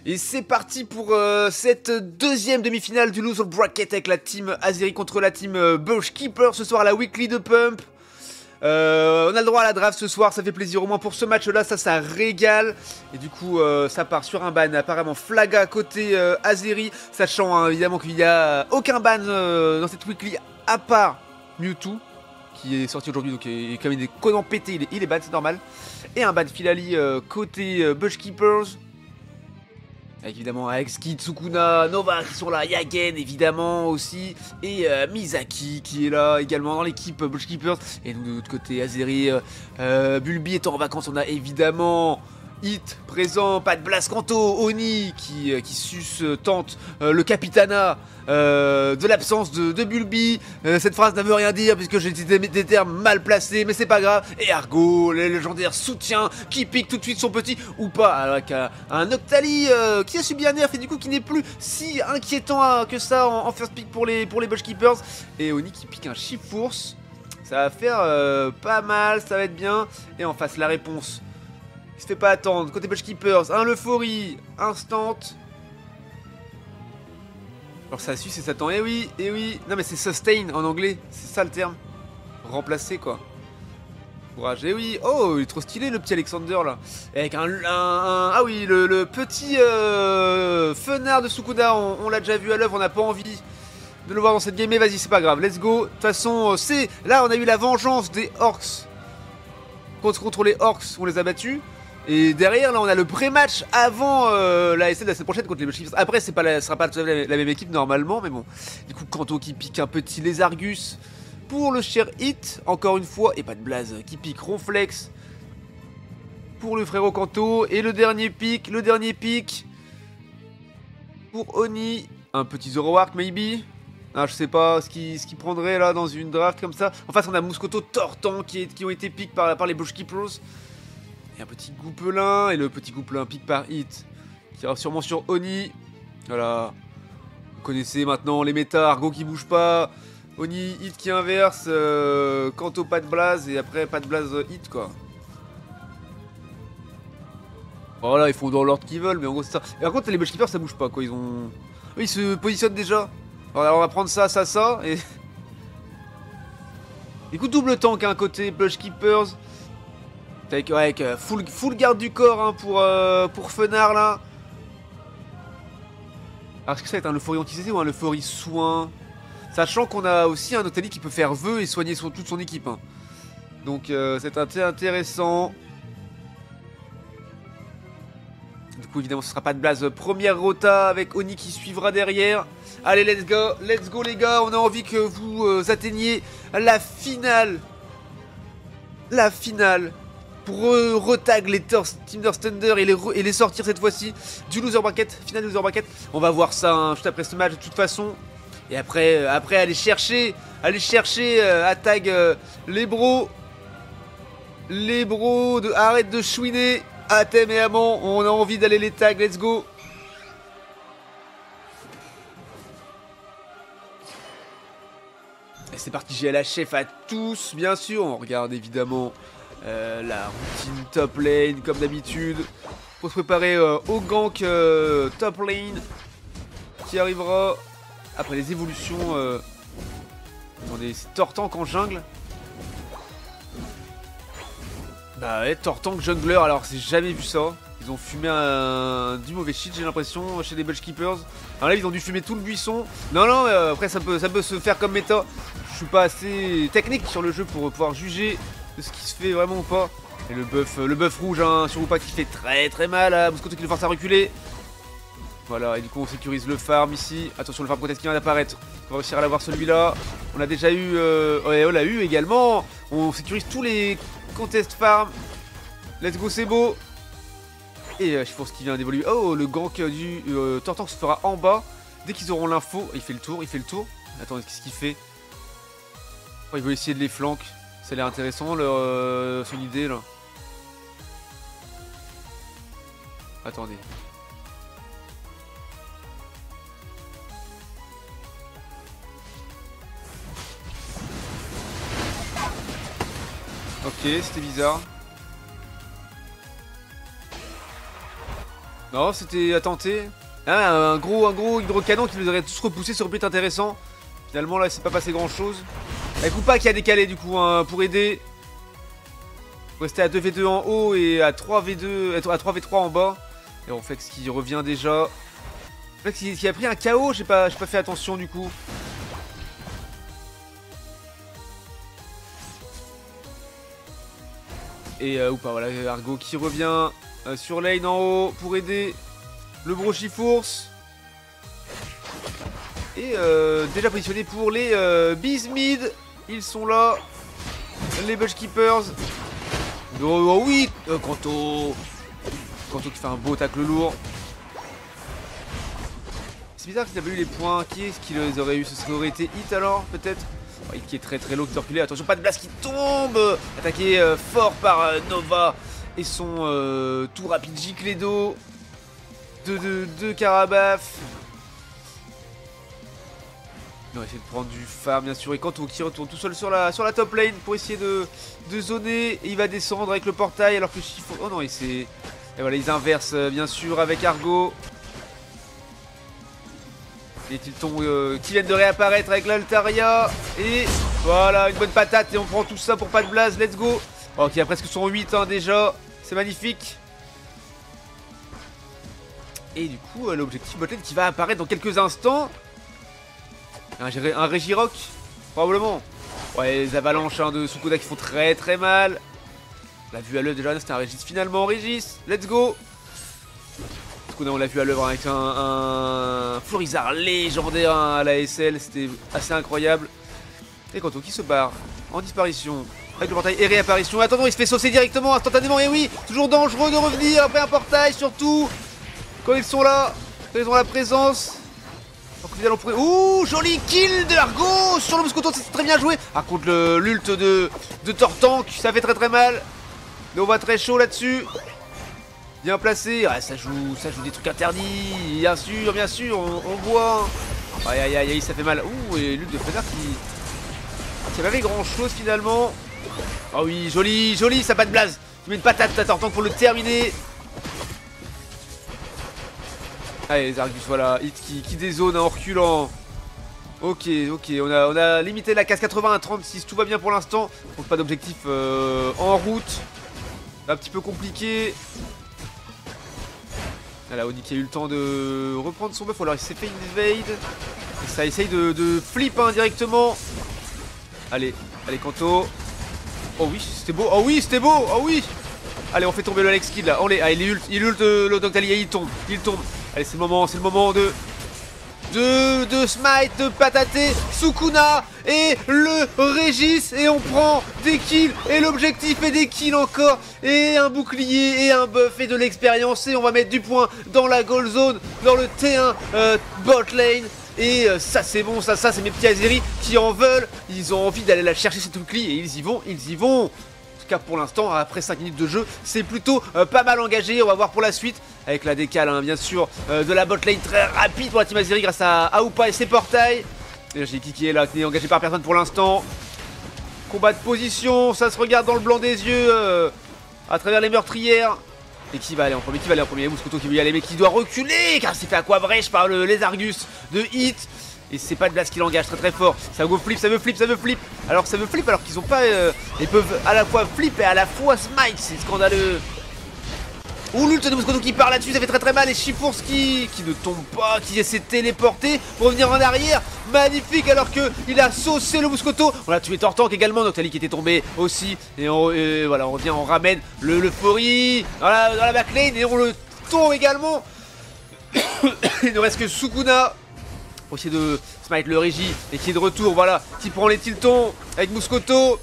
Et c'est parti pour cette deuxième demi-finale du Loser Bracket avec la team Azeri contre la team Bushkeeper. Ce soir la weekly de Pump. On a le droit à la draft ce soir, ça fait plaisir au moins pour ce match là, ça régale. Et du coup ça part sur un ban apparemment Flaga côté Azeri. Sachant hein, évidemment qu'il n'y a aucun ban dans cette weekly à part Mewtwo qui est sorti aujourd'hui, donc comme il est codant pété, il est ban, c'est normal. Et un ban Filali côté Bushkeepers. Avec évidemment Skid, Sukuna, Nova qui sont là, Yagen évidemment aussi, et Misaki qui est là également dans l'équipe Bushkeepers. Et nous de l'autre côté Azeri, Bulbi étant en vacances, on a évidemment Hit présent, pas de Blast Kanto, Oni qui tente le Capitana de l'absence de Bulbi. Cette phrase ne veut rien dire puisque j'ai des termes mal placés, mais c'est pas grave. Et Argo, le légendaire soutien qui pique tout de suite son petit ou pas, avec un Octali qui a subi un nerf et du coup qui n'est plus si inquiétant que ça en first pick pour les Bushkeepers. Et Oni qui pique un Chifours, ça va faire pas mal, ça va être bien. Et en face la réponse qui se fait pas attendre, côté Bushkeepers, un Euphorie, instant. Alors ça suit, c'est Satan, eh oui, non mais c'est sustain en anglais, c'est ça le terme. Remplacer quoi. Courage, eh oui, oh il est trop stylé le petit Alexander là. Avec ah oui, le petit fenard de Sukuna, on l'a déjà vu à l'œuvre, on n'a pas envie de le voir dans cette game, mais vas-y c'est pas grave, let's go. De toute façon, là on a eu la vengeance des Orcs. Contre les Orcs, on les a battus. Et derrière, là, on a le pré-match avant la SL de la semaine prochaine contre les Bushkeepers. Après, ce sera pas la même équipe normalement, mais bon. Du coup, Kanto qui pique un petit Lézargus pour le cher Hit, encore une fois. Et pas de Blaze qui pique Ronflex pour le frérot Kanto. Et le dernier pic pour Oni. Un petit Zoroark, maybe. Ah, je sais pas ce qu'il prendrait là dans une draft comme ça. En face, on a Mouscoto, Tortan qui ont été pick par les Bushkeepers. Et un petit Goupelin, et le petit Goupelin pique par Hit, qui ira sûrement sur Oni. Voilà. Vous connaissez maintenant les méta, Argo qui bouge pas, Oni, Hit qui inverse, Kanto pas de Blaze, et après pas de Blaze Hit quoi. Voilà, ils font dans l'ordre qu'ils veulent, mais en gros c'est ça. Et par contre les Bushkeepers ça bouge pas quoi, ils ont... Oui, ils se positionnent déjà. Alors on va prendre ça, et... Du coup double tank hein, côté Bushkeepers. Avec full garde du corps hein, pour Fenard là. Alors est-ce que ça va être un Euphorie anti-CC ou un Euphorie soin? Sachant qu'on a aussi un Octali qui peut faire vœu et soigner toute son équipe hein. Donc c'est intéressant. Du coup évidemment ce sera pas de Blaze. Première rota avec Oni qui suivra derrière. Allez let's go les gars. On a envie que vous atteigniez la finale. Pour retag les Team Earth Thunder et les sortir cette fois-ci du Loser Bracket, finale Loser Bracket. On va voir ça hein, juste après ce match de toute façon. Et après aller chercher à tag les bros. Arrête de chouiner. Atem et Amant, on a envie d'aller les tag, let's go. Et c'est parti, GLHF à tous, bien sûr. On regarde évidemment la routine top lane comme d'habitude. Faut se préparer au gank top lane qui arrivera après les évolutions. Attendez, c'est Tortank en jungle. Bah ouais, Tortank jungler, alors c'est jamais vu ça. Ils ont fumé du mauvais shit j'ai l'impression chez les Bushkeepers. Alors là ils ont dû fumer tout le buisson. Non, après ça peut se faire comme méta. Je suis pas assez technique sur le jeu pour pouvoir juger de ce qui se fait vraiment ou pas. Et le buff rouge hein, sur Upa qui fait très mal à Mouscoto qui le force à reculer. Voilà, et du coup on sécurise le farm ici. Attention, le farm contest qui vient d'apparaître. On va réussir à l'avoir celui-là. On a déjà eu... ouais, on l'a eu également. On sécurise tous les contest farm. Let's go, c'est beau. Et je pense qu'il vient d'évoluer. Oh, le gank du Tortank se fera en bas. Dès qu'ils auront l'info. Il fait le tour. Attends, qu'est-ce qu'il fait? Oh, il veut essayer de les flanques. Ça a l'air intéressant son idée là. Attendez. Ok, c'était bizarre. Non, c'était à tenter. Ah, un gros hydrocanon qui les aurait tous repoussés, ça aurait pu être intéressant. Finalement, là, c'est pas passé grand chose. Avec Koopa qui a décalé du coup hein, pour aider. Rester à 2v2 en haut et à 3v2, à 3v3 en bas. Et Ronflex qui revient déjà. Ronflex qui a pris un KO, j'ai pas fait attention du coup. Et ou pas, voilà, Argo qui revient sur lane en haut pour aider le Brochifours. Et déjà positionné pour les Bees mid. Ils sont là. Les Bush Keepers. Oh oui, Kanto qui fait un beau tacle lourd. C'est bizarre qu'il n'a pas eu les points. Qui est-ce qui les aurait eu? Ce aurait été Hit alors, peut-être. Oh, Hit qui est très low, qui est reculé. Attention, pas de blast qui tombe. Attaqué fort par Nova. Et son tout rapide Gicledo. De Carabaf. On va essayer de prendre du farm bien sûr. Et Kanto qui retourne tout seul sur la top lane pour essayer de zoner. Et il va descendre avec le portail alors que Chiffon... Oh non, et voilà, ils inversent bien sûr avec Argo. Et Tilton qui viennent de réapparaître avec l'Altaria. Et voilà, une bonne patate. Et on prend tout ça pour pas de blase. Let's go. Oh, qui a presque son 8 hein, déjà. C'est magnifique. Et du coup, l'objectif botlane qui va apparaître dans quelques instants. Un Regirock, probablement. Ouais, les avalanches hein, de Sukuna qui font très mal. On l'a vu à l'œuvre déjà, c'était un Régis finalement. Régis, let's go. Sukuna, on l'a vu à l'œuvre avec un Florizard légendaire hein, à la SL. C'était assez incroyable. Et Kanto qui se barre en disparition. Avec le portail et réapparition. Attendons, il se fait saucer directement, instantanément. Et oui, toujours dangereux de revenir après un portail, surtout quand ils sont là, quand ils ont la présence. Ouh, joli kill de Argo sur le Mousqueton, c'est très bien joué. Ah, contre l'ult de Tortank, ça fait très mal. Mais on va très chaud là-dessus. Bien placé, ah, ça joue des trucs interdits. Bien sûr, on voit. Aïe, ça fait mal. Ouh, et l'ult de Feather qui avait grand chose finalement. Ah oui, joli, ça pas de blaze. Tu mets une patate à Tortank pour le terminer. Allez les Argus, voilà, Hit qui dézone en reculant. Ok, on a limité la casse 80 à 36, tout va bien pour l'instant. Donc pas d'objectif en route. Un petit peu compliqué. Là, Oni qui a eu le temps de reprendre son buff, alors il s'est fait invade. Et ça essaye de flip hein, directement. Allez, Kanto. Oh oui, c'était beau, oh oui. Allez, on fait tomber le Alex Kidd là. Allez, il ult le Doctalia, il tombe. Allez, c'est le moment de smite, de patater Sukuna et le Régis. Et on prend des kills et l'objectif est des kills encore. Et un bouclier et un buff et de l'expérience. Et on va mettre du point dans la goal zone, dans le T1 bot lane. Et ça c'est bon, ça c'est mes petits Azeri qui en veulent. Ils ont envie d'aller la chercher cette bouclier et ils y vont. En tout cas pour l'instant, après 5 minutes de jeu, c'est plutôt pas mal engagé. On va voir pour la suite avec la décale hein, bien sûr de la botlane très rapide pour la team Azeri grâce à Aoupa et ses portails. Et j'ai qui est là, qui n'est engagé par personne pour l'instant. Combat de position, ça se regarde dans le blanc des yeux à travers les meurtrières. Et qui va aller en premier? Mousqueton qui veut y aller mais qui doit reculer car c'est fait à quoi brèche par les Argus de Hit. Et c'est pas de blast qui l'engage très fort. Ça veut flip. Alors ça veut flip alors qu'ils ont pas... ils peuvent à la fois flip et à la fois smite. C'est scandaleux. Ouh, l'ult de Mousqueton qui part là-dessus, ça fait très mal. Et Chifours qui ne tombe pas, qui essaie de téléporter pour revenir en arrière. Magnifique alors qu'il a saucé le Mousqueton. On a tué Tortank également, Noctali qui était tombé aussi. Et voilà, on revient, on ramène l'euphorie dans la backlane et on le tombe également. Il ne reste que Sukuna pour essayer de smite le Régie et qui est de retour, voilà, qui prend les Tiltons avec Mousqueton.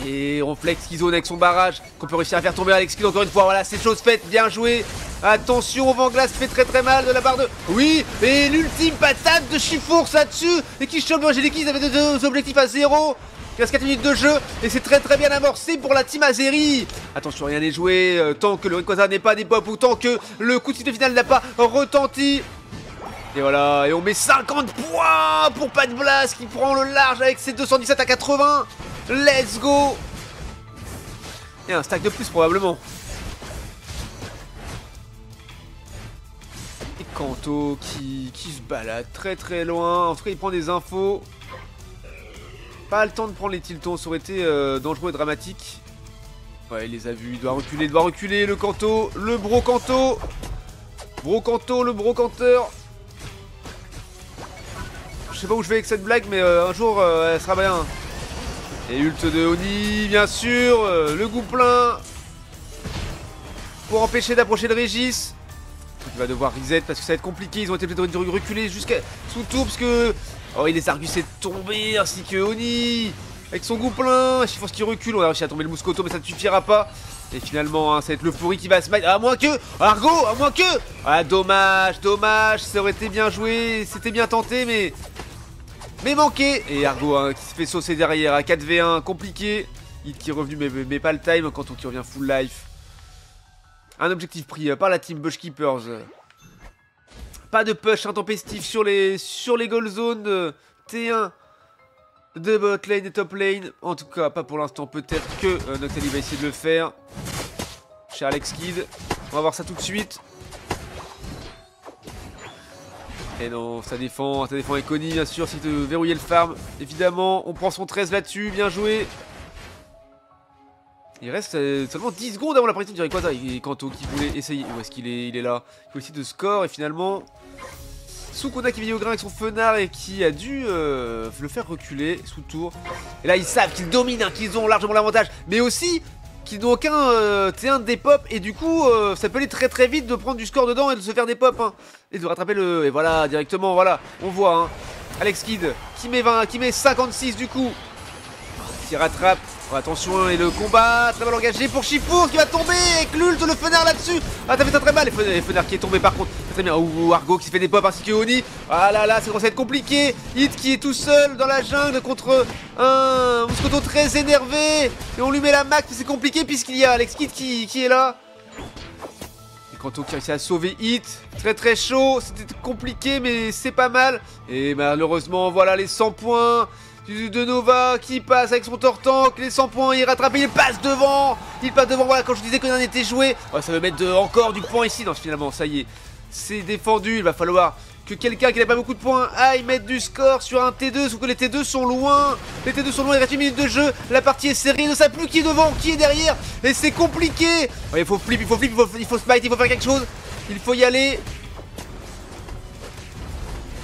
Et Ronflex qui zone avec son barrage, qu'on peut réussir à faire tomber Alex Kidd encore une fois. Voilà, c'est chose faite, bien joué. Attention au vent glace, fait très mal de la barre de... Oui, et l'ultime patate de Chifours là-dessus. Et qui chope Angelique, ils avaient deux objectifs à 0. Il reste 4 minutes de jeu et c'est très bien amorcé pour la team Azeri. Attention, rien n'est joué tant que le Rayquaza n'est pas des pop ou tant que le coup de sifflet final n'a pas retenti. Et voilà, et on met 50 points pour Pat Blast qui prend le large avec ses 217 à 80. Let's go. Et un stack de plus probablement. Kanto qui se balade très très loin. En tout cas, il prend des infos. Pas le temps de prendre les tiltons, ça aurait été dangereux et dramatique. Ouais, il les a vus, il doit reculer, le Kanto, le Brokanto. Brokanto, le brocanteur. Je sais pas où je vais avec cette blague, mais un jour, elle sera bien. Et ult de Oni, bien sûr, le Gouplin. Pour empêcher d'approcher le Régis. Il va devoir reset parce que ça va être compliqué, ils ont été obligés de reculer jusqu'à sous tour parce que... Oh, il les Argus est tombé, ainsi que Oni. Avec son Gouplin, je pense qu'il recule, on a réussi à tomber le Mouscoto, mais ça ne suffira pas. Et finalement, hein, ça va être le Foury qui va se mettre. À moins que Argo, à moins que... Ah, dommage, dommage, ça aurait été bien joué, c'était bien tenté, mais manqué. Et Argo hein, qui se fait saucer derrière à 4v1, compliqué. Hit qui est revenu, mais pas le time quand on qui revient full life. Un objectif pris par la team Bushkeepers. Pas de push intempestif sur les goal zones T1 de bot lane et top lane. En tout cas, pas pour l'instant. Peut-être que Noctali va essayer de le faire. Chez Alex Kidd. On va voir ça tout de suite. Et non, ça défend Econi, bien sûr, c'est de verrouiller le farm. Évidemment, on prend son 13 là-dessus, bien joué. Il reste seulement 10 secondes avant la partie, dirait quoi ça. Et Kanto qui voulait essayer. Où est-ce qu'il est? Il est là. Il faut essayer de score et finalement. Sukuna qui vient au grain avec son fenard et qui a dû le faire reculer sous tour. Et là ils savent qu'ils dominent, hein, qu'ils ont largement l'avantage. Mais aussi qu'ils n'ont aucun T1 de dépop. Et du coup ça peut aller très très vite de prendre du score dedans et de se faire des pop. Hein, et de rattraper le... Et voilà directement, voilà. On voit hein, Alex Kidd qui met 56 du coup. Qui rattrape. Oh, attention et le combat très mal engagé pour Chifour qui va tomber avec l'ult, le fenard là-dessus. Ah t'as fait ça très mal, les fenards qui est tombé par contre. Très bien, ouh, Argo qui se fait des pop ainsi que Oni. Ah là là, ça commence à être compliqué. Hit qui est tout seul dans la jungle contre un Mouscoto très énervé. Et on lui met la max, mais c'est compliqué puisqu'il y a Alex Kidd qui est là. Et Kanto qui a réussi à sauver Hit. Très très chaud, c'était compliqué mais c'est pas mal. Et malheureusement voilà les 100 points de Nova qui passe avec son Tortank, les 100 points, il rattrape, il passe devant, voilà, quand je disais qu'on en était joué, oh, ça veut mettre encore du point ici, non finalement, ça y est, c'est défendu, il va falloir que quelqu'un qui n'a pas beaucoup de points aille mettre du score sur un T2, sauf que les T2 sont loin, il reste 1 minute de jeu, la partie est serrée, il ne sait plus qui est devant, qui est derrière, et c'est compliqué, oh, il faut flip, il faut smite, il faut faire quelque chose, il faut y aller.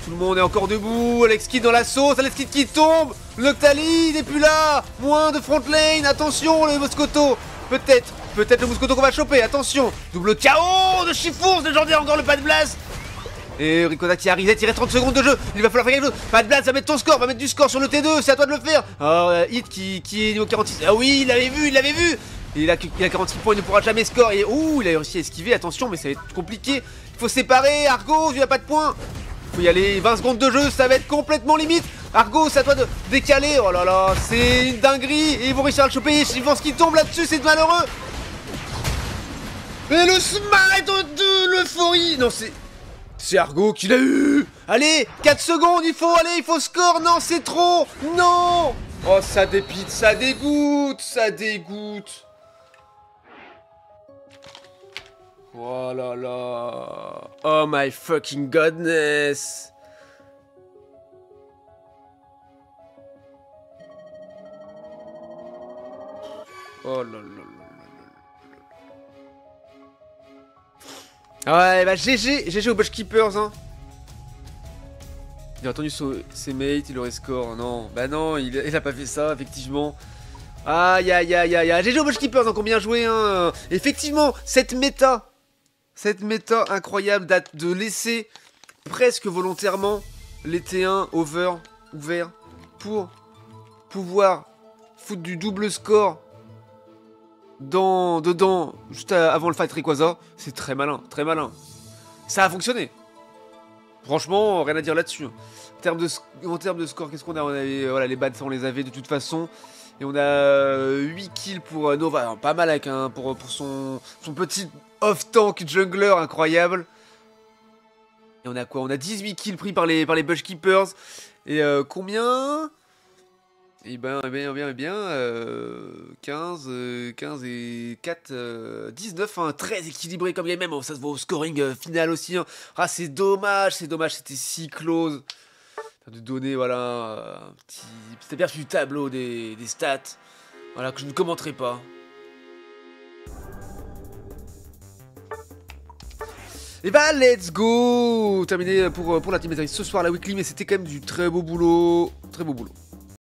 Tout le monde est encore debout, Alex Kidd dans la sauce, Alex Kidd qui tombe, Noctali n'est plus là, moins de front lane, attention le Mouscoto, peut-être le Mouscoto qu'on va choper, attention, double KO de Chifours, légendaire encore le pas de blast. Et Ricotta qui arrive, il reste 30 secondes de jeu, il va falloir faire quelque chose, pas de blast, va mettre ton score, va mettre du score sur le T2, c'est à toi de le faire. Alors Hit qui est niveau 46, ah oui il l'avait vu, et il a 46 points, il ne pourra jamais score, et ouh il a réussi à esquiver, attention mais ça va être compliqué, il faut séparer, Argo, il n'a pas de points. Faut y aller, 20 secondes de jeu, ça va être complètement limite. Argo, c'est à toi de décaler. Oh là là, c'est une dinguerie. Et ils vont réussir à le choper. Je pense qu'il tombe là-dessus, c'est malheureux. Et le smite de l'euphorie. Non, c'est Argo qui l'a eu. Allez, 4 secondes, il faut score. Non, c'est trop. Non. Oh, ça dépite, ça dégoûte. Oh là là. Oh my fucking godness. Oh là là là. Ouais bah GG aux Bushkeepers hein. Il a entendu ses mates, il aurait score. Non, bah non, il a pas fait ça effectivement. Aïe aïe aïe aïe aïe. GG aux Bushkeepers, encore bien joué hein. Effectivement, cette méta incroyable date de laisser presque volontairement les T1 ouverts pour pouvoir foutre du double score dedans juste avant le fight Rayquaza. C'est très malin, très malin. Ça a fonctionné. Franchement, rien à dire là-dessus. En termes de score, qu'est-ce qu'on a? On avait, voilà, les bats, on les avait de toute façon. Et on a 8 kills pour Nova. Alors, pas mal avec pour son petit off-tank jungler incroyable. Et on a quoi? On a 18 kills pris par les Bushkeepers. Et combien? Eh bien, 15, 15 et 4, 19, hein, très équilibré comme game même, oh, ça se voit au scoring final aussi, hein. Ah, c'est dommage, c'était si close. De donner, voilà, petit aperçu du tableau des stats, voilà, que je ne commenterai pas. Et bah, let's go. Terminé pour la Team Azeri ce soir, la weekly, mais c'était quand même du très beau boulot, très beau boulot.